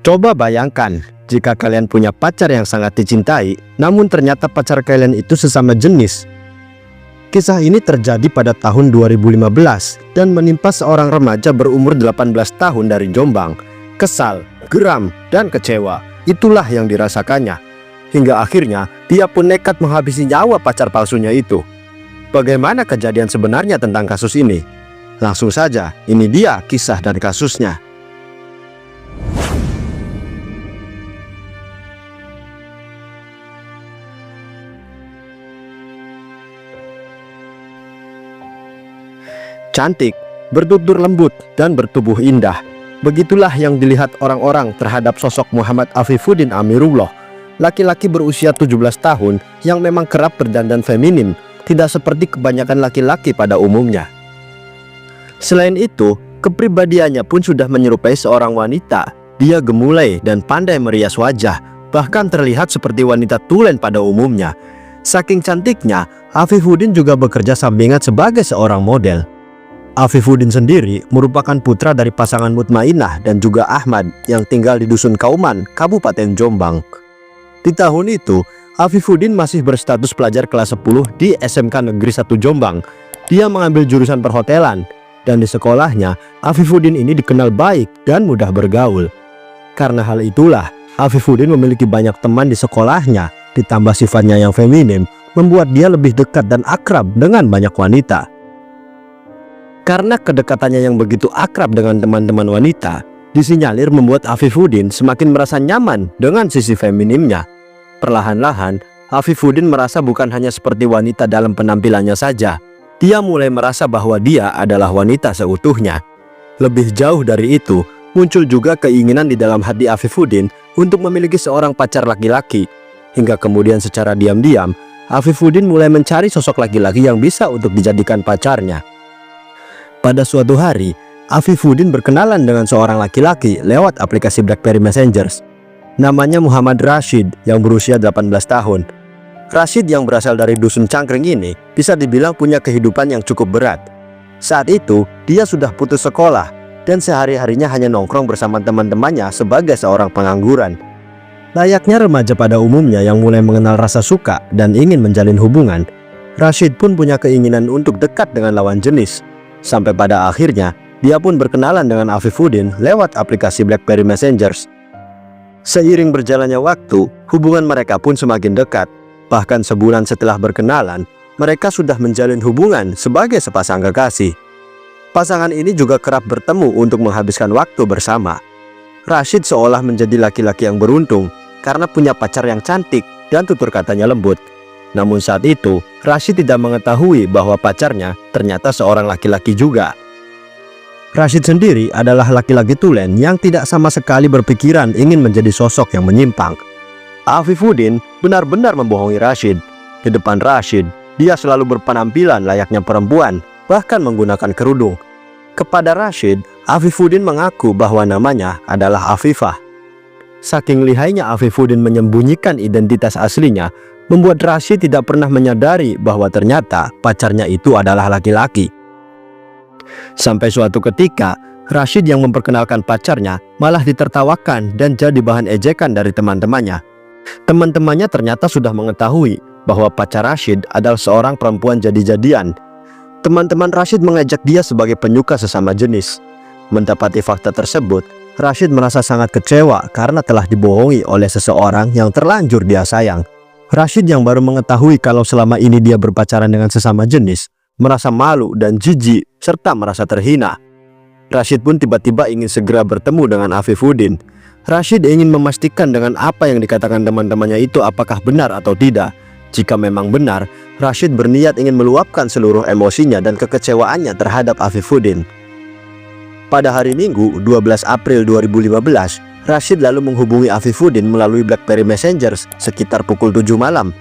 Coba bayangkan jika kalian punya pacar yang sangat dicintai, namun ternyata pacar kalian itu sesama jenis. Kisah ini terjadi pada tahun 2015 dan menimpa seorang remaja berumur 18 tahun dari Jombang. Kesal, geram, dan kecewa, itulah yang dirasakannya. Hingga akhirnya dia pun nekat menghabisi nyawa pacar palsunya itu. Bagaimana kejadian sebenarnya tentang kasus ini? Langsung saja, ini dia kisah dan kasusnya. Cantik, bertutur lembut, dan bertubuh indah. Begitulah yang dilihat orang-orang terhadap sosok Muhammad Afifuddin Amirullah, laki-laki berusia 17 tahun yang memang kerap berdandan feminim, tidak seperti kebanyakan laki-laki pada umumnya. Selain itu, kepribadiannya pun sudah menyerupai seorang wanita. Dia gemulai dan pandai merias wajah, bahkan terlihat seperti wanita tulen pada umumnya. Saking cantiknya, Afifuddin juga bekerja sampingan sebagai seorang model. Afifuddin sendiri merupakan putra dari pasangan Mutmainah dan juga Ahmad yang tinggal di Dusun Kauman, Kabupaten Jombang. Di tahun itu, Afifuddin masih berstatus pelajar kelas 10 di SMK Negeri 1 Jombang. Dia mengambil jurusan perhotelan, dan di sekolahnya, Afifuddin ini dikenal baik dan mudah bergaul. Karena hal itulah, Afifuddin memiliki banyak teman di sekolahnya, ditambah sifatnya yang feminim, membuat dia lebih dekat dan akrab dengan banyak wanita. Karena kedekatannya yang begitu akrab dengan teman-teman wanita, disinyalir membuat Afifuddin semakin merasa nyaman dengan sisi feminimnya. Perlahan-lahan, Afifuddin merasa bukan hanya seperti wanita dalam penampilannya saja. Dia mulai merasa bahwa dia adalah wanita seutuhnya. Lebih jauh dari itu, muncul juga keinginan di dalam hati Afifuddin untuk memiliki seorang pacar laki-laki. Hingga kemudian secara diam-diam, Afifuddin mulai mencari sosok laki-laki yang bisa untuk dijadikan pacarnya. Pada suatu hari, Afifuddin berkenalan dengan seorang laki-laki lewat aplikasi BlackBerry Messengers. Namanya Muhammad Rashid yang berusia 18 tahun. Rashid yang berasal dari Dusun Cangkring ini bisa dibilang punya kehidupan yang cukup berat. Saat itu, dia sudah putus sekolah dan sehari-harinya hanya nongkrong bersama teman-temannya sebagai seorang pengangguran. Layaknya remaja pada umumnya yang mulai mengenal rasa suka dan ingin menjalin hubungan, Rashid pun punya keinginan untuk dekat dengan lawan jenis. Sampai pada akhirnya, dia pun berkenalan dengan Afifuddin lewat aplikasi BlackBerry Messengers. Seiring berjalannya waktu, hubungan mereka pun semakin dekat. Bahkan sebulan setelah berkenalan, mereka sudah menjalin hubungan sebagai sepasang kekasih. Pasangan ini juga kerap bertemu untuk menghabiskan waktu bersama. Rashid seolah menjadi laki-laki yang beruntung karena punya pacar yang cantik dan tutur katanya lembut. Namun saat itu, Rashid tidak mengetahui bahwa pacarnya ternyata seorang laki-laki juga. Rashid sendiri adalah laki-laki tulen yang tidak sama sekali berpikiran ingin menjadi sosok yang menyimpang. Afifuddin benar-benar membohongi Rashid. Di depan Rashid, dia selalu berpenampilan layaknya perempuan, bahkan menggunakan kerudung. Kepada Rashid, Afifuddin mengaku bahwa namanya adalah Afifah. Saking lihainya Afifuddin menyembunyikan identitas aslinya, membuat Rashid tidak pernah menyadari bahwa ternyata pacarnya itu adalah laki-laki. Sampai suatu ketika, Rashid yang memperkenalkan pacarnya malah ditertawakan dan jadi bahan ejekan dari teman-temannya. Teman-temannya ternyata sudah mengetahui bahwa pacar Rashid adalah seorang perempuan jadi-jadian. Teman-teman Rashid mengejek dia sebagai penyuka sesama jenis. Mendapati fakta tersebut, Rashid merasa sangat kecewa karena telah dibohongi oleh seseorang yang terlanjur dia sayang. Rashid yang baru mengetahui kalau selama ini dia berpacaran dengan sesama jenis, merasa malu dan jijik serta merasa terhina. Rashid pun tiba-tiba ingin segera bertemu dengan Afifuddin. Rashid ingin memastikan dengan apa yang dikatakan teman-temannya itu apakah benar atau tidak. Jika memang benar, Rashid berniat ingin meluapkan seluruh emosinya dan kekecewaannya terhadap Afifuddin. Pada hari Minggu, 12 April 2015, Rashid lalu menghubungi Afifuddin melalui BlackBerry Messengers sekitar pukul 7 malam.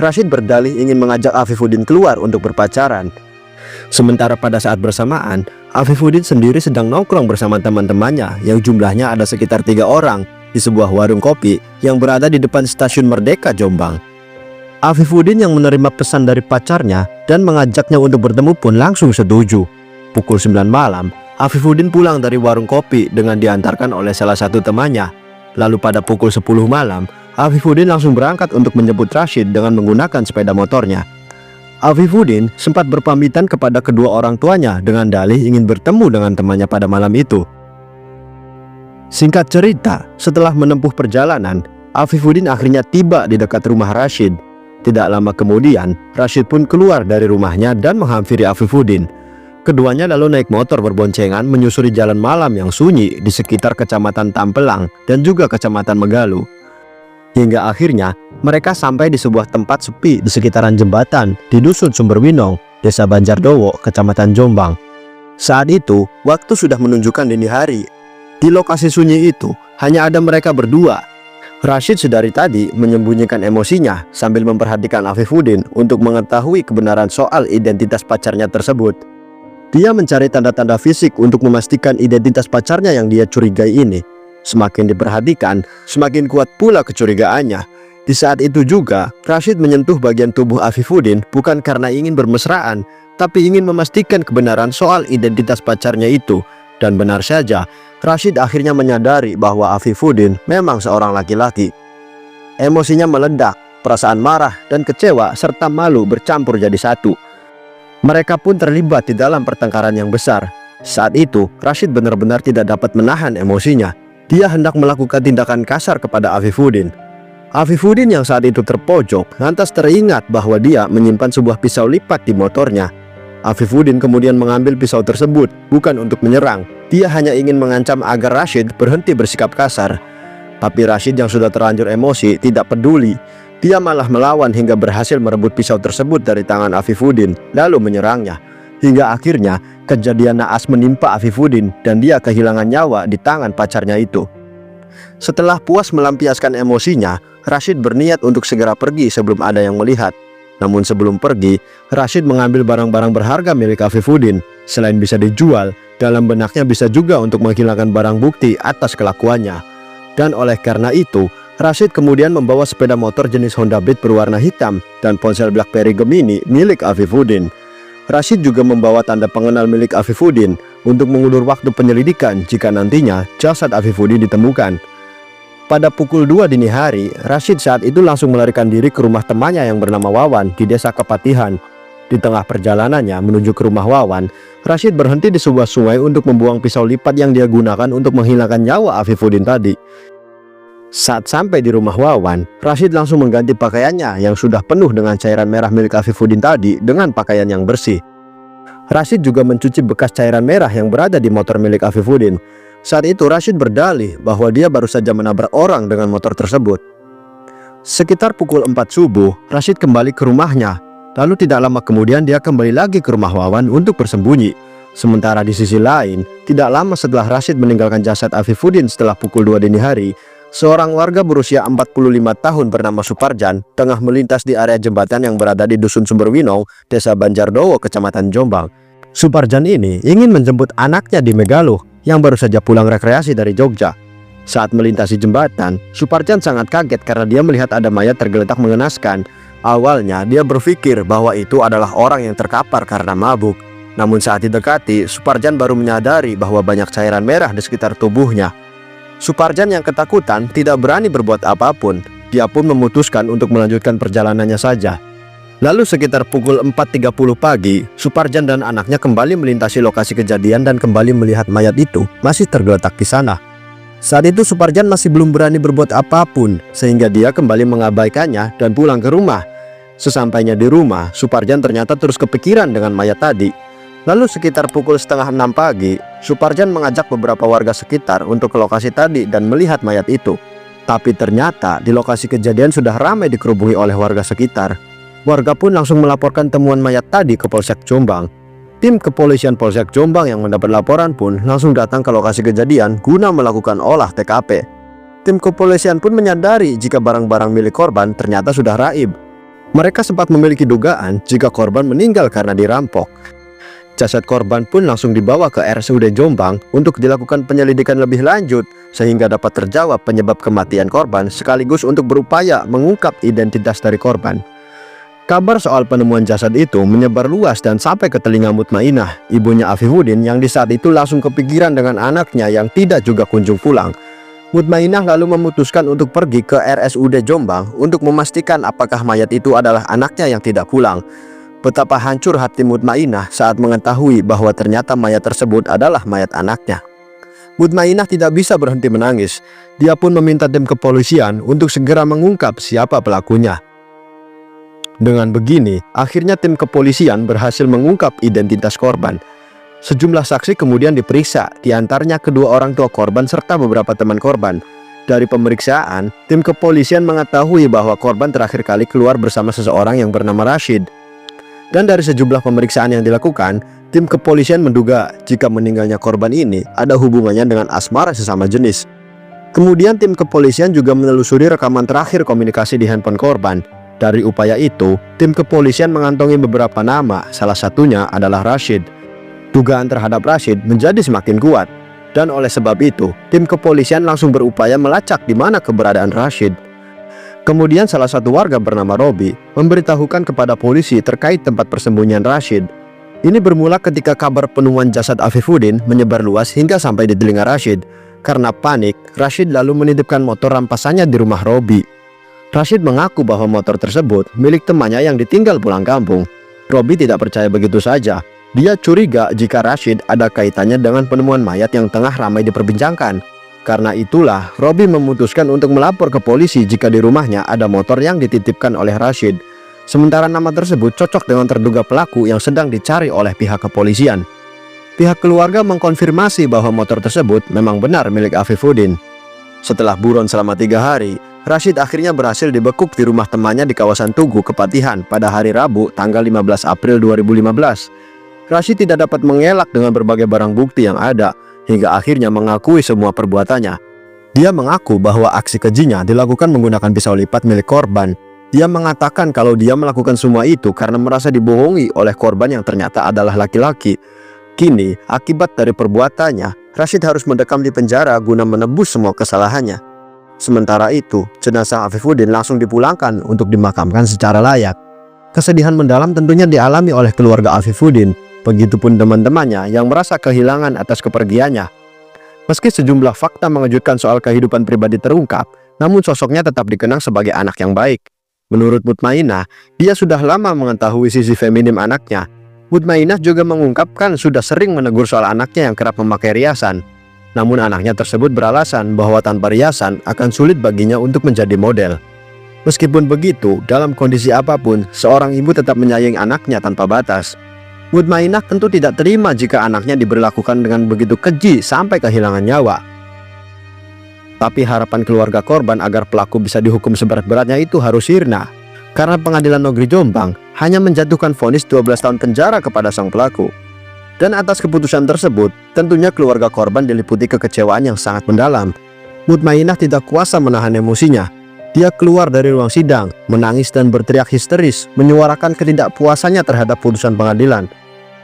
Rashid berdalih ingin mengajak Afifuddin keluar untuk berpacaran. Sementara pada saat bersamaan, Afifuddin sendiri sedang nongkrong bersama teman-temannya yang jumlahnya ada sekitar 3 orang di sebuah warung kopi yang berada di depan Stasiun Merdeka, Jombang. Afifuddin yang menerima pesan dari pacarnya dan mengajaknya untuk bertemu pun langsung setuju. Pukul 9 malam, Afifuddin pulang dari warung kopi dengan diantarkan oleh salah satu temannya. Lalu pada pukul 10 malam, Afifuddin langsung berangkat untuk menjemput Rashid dengan menggunakan sepeda motornya. Afifuddin sempat berpamitan kepada kedua orang tuanya dengan dalih ingin bertemu dengan temannya pada malam itu. Singkat cerita, setelah menempuh perjalanan, Afifuddin akhirnya tiba di dekat rumah Rashid. Tidak lama kemudian, Rashid pun keluar dari rumahnya dan menghampiri Afifuddin. Keduanya lalu naik motor berboncengan menyusuri jalan malam yang sunyi di sekitar Kecamatan Tampelang dan juga Kecamatan Megalu. Hingga akhirnya mereka sampai di sebuah tempat sepi di sekitaran jembatan di Dusun Sumberwinong, Desa Banjardowo, Kecamatan Jombang. Saat itu, waktu sudah menunjukkan dini hari. Di lokasi sunyi itu, hanya ada mereka berdua. Rashid sedari tadi menyembunyikan emosinya sambil memperhatikan Afifuddin untuk mengetahui kebenaran soal identitas pacarnya tersebut. Dia mencari tanda-tanda fisik untuk memastikan identitas pacarnya yang dia curigai ini. Semakin diperhatikan, semakin kuat pula kecurigaannya. Di saat itu juga, Rashid menyentuh bagian tubuh Afifuddin bukan karena ingin bermesraan, tapi ingin memastikan kebenaran soal identitas pacarnya itu. Dan benar saja, Rashid akhirnya menyadari bahwa Afifuddin memang seorang laki-laki. Emosinya meledak, perasaan marah dan kecewa serta malu bercampur jadi satu. Mereka pun terlibat di dalam pertengkaran yang besar. Saat itu, Rashid benar-benar tidak dapat menahan emosinya. Dia hendak melakukan tindakan kasar kepada Afifuddin. Afifuddin yang saat itu terpojok lantas teringat bahwa dia menyimpan sebuah pisau lipat di motornya. Afifuddin kemudian mengambil pisau tersebut bukan untuk menyerang. Dia hanya ingin mengancam agar Rashid berhenti bersikap kasar. Tapi Rashid yang sudah terlanjur emosi tidak peduli. Dia malah melawan hingga berhasil merebut pisau tersebut dari tangan Afifuddin lalu menyerangnya. Hingga akhirnya kejadian naas menimpa Afifuddin dan dia kehilangan nyawa di tangan pacarnya itu. Setelah puas melampiaskan emosinya, Rashid berniat untuk segera pergi sebelum ada yang melihat. Namun sebelum pergi, Rashid mengambil barang-barang berharga milik Afifuddin. Selain bisa dijual, dalam benaknya bisa juga untuk menghilangkan barang bukti atas kelakuannya. Dan oleh karena itu, Rashid kemudian membawa sepeda motor jenis Honda Beat berwarna hitam dan ponsel BlackBerry Gemini milik Afifuddin. Rashid juga membawa tanda pengenal milik Afifuddin untuk mengulur waktu penyelidikan jika nantinya jasad Afifuddin ditemukan. Pada pukul 2 dini hari, Rashid saat itu langsung melarikan diri ke rumah temannya yang bernama Wawan di Desa Kepatihan. Di tengah perjalanannya menuju ke rumah Wawan, Rashid berhenti di sebuah sungai untuk membuang pisau lipat yang dia gunakan untuk menghilangkan nyawa Afifuddin tadi. Saat sampai di rumah Wawan, Rashid langsung mengganti pakaiannya yang sudah penuh dengan cairan merah milik Afifuddin tadi dengan pakaian yang bersih. Rashid juga mencuci bekas cairan merah yang berada di motor milik Afifuddin. Saat itu Rashid berdalih bahwa dia baru saja menabrak orang dengan motor tersebut. Sekitar pukul 4 subuh, Rashid kembali ke rumahnya. Lalu tidak lama kemudian dia kembali lagi ke rumah Wawan untuk bersembunyi. Sementara di sisi lain, tidak lama setelah Rashid meninggalkan jasad Afifuddin setelah pukul 2 dini hari, seorang warga berusia 45 tahun bernama Suparjan tengah melintas di area jembatan yang berada di Dusun Sumberwinong, Desa Banjardowo, Kecamatan Jombang. Suparjan ini ingin menjemput anaknya di Megaluh yang baru saja pulang rekreasi dari Jogja. Saat melintasi jembatan, Suparjan sangat kaget karena dia melihat ada mayat tergeletak mengenaskan. Awalnya dia berpikir bahwa itu adalah orang yang terkapar karena mabuk. Namun saat didekati, Suparjan baru menyadari bahwa banyak cairan merah di sekitar tubuhnya. Suparjan yang ketakutan tidak berani berbuat apapun. Dia pun memutuskan untuk melanjutkan perjalanannya saja. Lalu sekitar pukul 4.30 pagi, Suparjan dan anaknya kembali melintasi lokasi kejadian dan kembali melihat mayat itu masih tergeletak di sana. Saat itu Suparjan masih belum berani berbuat apapun, sehingga dia kembali mengabaikannya dan pulang ke rumah. Sesampainya di rumah, Suparjan ternyata terus kepikiran dengan mayat tadi. Lalu sekitar pukul 5:30 pagi, Suparjan mengajak beberapa warga sekitar untuk ke lokasi tadi dan melihat mayat itu. Tapi ternyata di lokasi kejadian sudah ramai dikerubungi oleh warga sekitar. Warga pun langsung melaporkan temuan mayat tadi ke Polsek Jombang. Tim kepolisian Polsek Jombang yang mendapat laporan pun langsung datang ke lokasi kejadian guna melakukan olah TKP. Tim kepolisian pun menyadari jika barang-barang milik korban ternyata sudah raib. Mereka sempat memiliki dugaan jika korban meninggal karena dirampok. Jasad korban pun langsung dibawa ke RSUD Jombang untuk dilakukan penyelidikan lebih lanjut sehingga dapat terjawab penyebab kematian korban sekaligus untuk berupaya mengungkap identitas dari korban. Kabar soal penemuan jasad itu menyebar luas dan sampai ke telinga Mutmainah, ibunya Afifuddin yang di saat itu langsung kepikiran dengan anaknya yang tidak juga kunjung pulang. Mutmainah lalu memutuskan untuk pergi ke RSUD Jombang untuk memastikan apakah mayat itu adalah anaknya yang tidak pulang. Betapa hancur hati Mutmainah saat mengetahui bahwa ternyata mayat tersebut adalah mayat anaknya. Mutmainah tidak bisa berhenti menangis. Dia pun meminta tim kepolisian untuk segera mengungkap siapa pelakunya. Dengan begini, akhirnya tim kepolisian berhasil mengungkap identitas korban. Sejumlah saksi kemudian diperiksa, diantaranya kedua orang tua korban serta beberapa teman korban. Dari pemeriksaan, tim kepolisian mengetahui bahwa korban terakhir kali keluar bersama seseorang yang bernama Rashid. Dan dari sejumlah pemeriksaan yang dilakukan, tim kepolisian menduga jika meninggalnya korban ini ada hubungannya dengan asmara sesama jenis. Kemudian tim kepolisian juga menelusuri rekaman terakhir komunikasi di handphone korban. Dari upaya itu, tim kepolisian mengantongi beberapa nama, salah satunya adalah Rashid. Dugaan terhadap Rashid menjadi semakin kuat, dan oleh sebab itu, tim kepolisian langsung berupaya melacak di mana keberadaan Rashid. Kemudian salah satu warga bernama Robi memberitahukan kepada polisi terkait tempat persembunyian Rashid. Ini bermula ketika kabar penemuan jasad Afifuddin menyebar luas hingga sampai di telinga Rashid. Karena panik, Rashid lalu menitipkan motor rampasannya di rumah Robi. Rashid mengaku bahwa motor tersebut milik temannya yang ditinggal pulang kampung. Robi tidak percaya begitu saja. Dia curiga jika Rashid ada kaitannya dengan penemuan mayat yang tengah ramai diperbincangkan. Karena itulah, Robi memutuskan untuk melapor ke polisi jika di rumahnya ada motor yang dititipkan oleh Rashid. Sementara nama tersebut cocok dengan terduga pelaku yang sedang dicari oleh pihak kepolisian. Pihak keluarga mengkonfirmasi bahwa motor tersebut memang benar milik Afifuddin. Setelah buron selama 3 hari, Rashid akhirnya berhasil dibekuk di rumah temannya di kawasan Tugu, Kepatihan pada hari Rabu tanggal 15 April 2015. Rashid tidak dapat mengelak dengan berbagai barang bukti yang ada, hingga akhirnya mengakui semua perbuatannya. Dia mengaku bahwa aksi kejinya dilakukan menggunakan pisau lipat milik korban. Dia mengatakan kalau dia melakukan semua itu karena merasa dibohongi oleh korban yang ternyata adalah laki-laki. Kini, akibat dari perbuatannya, Rashid harus mendekam di penjara guna menebus semua kesalahannya. Sementara itu, jenazah Afifuddin langsung dipulangkan untuk dimakamkan secara layak. Kesedihan mendalam tentunya dialami oleh keluarga Afifuddin. Begitupun teman-temannya yang merasa kehilangan atas kepergiannya. Meski sejumlah fakta mengejutkan soal kehidupan pribadi terungkap, namun sosoknya tetap dikenang sebagai anak yang baik. Menurut Mutmainah, dia sudah lama mengetahui sisi feminim anaknya. Mutmainah juga mengungkapkan sudah sering menegur soal anaknya yang kerap memakai riasan. Namun anaknya tersebut beralasan bahwa tanpa riasan akan sulit baginya untuk menjadi model. Meskipun begitu, dalam kondisi apapun, seorang ibu tetap menyayangi anaknya tanpa batas. Mutmainah tentu tidak terima jika anaknya diberlakukan dengan begitu keji sampai kehilangan nyawa. Tapi harapan keluarga korban agar pelaku bisa dihukum seberat-beratnya itu harus sirna. Karena Pengadilan Negeri Jombang hanya menjatuhkan vonis 12 tahun penjara kepada sang pelaku. Dan atas keputusan tersebut, tentunya keluarga korban diliputi kekecewaan yang sangat mendalam. Mutmainah tidak kuasa menahan emosinya. Dia keluar dari ruang sidang, menangis dan berteriak histeris, menyuarakan ketidakpuasannya terhadap putusan pengadilan.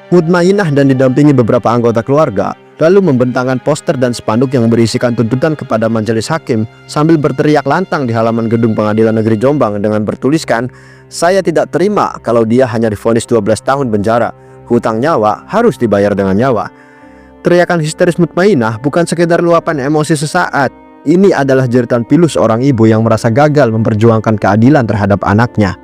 Mutmainah dan didampingi beberapa anggota keluarga lalu membentangkan poster dan spanduk yang berisikan tuntutan kepada majelis hakim sambil berteriak lantang di halaman gedung Pengadilan Negeri Jombang dengan bertuliskan, "Saya tidak terima kalau dia hanya divonis 12 tahun penjara. Hutang nyawa harus dibayar dengan nyawa." Teriakan histeris Mutmainah bukan sekedar luapan emosi sesaat. Ini adalah jeritan pilu seorang ibu yang merasa gagal memperjuangkan keadilan terhadap anaknya.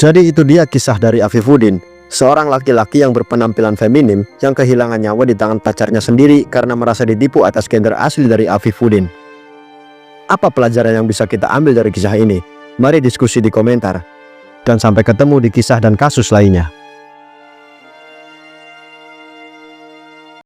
Jadi itu dia kisah dari Afifuddin, seorang laki-laki yang berpenampilan feminim yang kehilangan nyawa di tangan pacarnya sendiri karena merasa ditipu atas gender asli dari Afifuddin. Apa pelajaran yang bisa kita ambil dari kisah ini? Mari diskusi di komentar. Dan sampai ketemu di kisah dan kasus lainnya.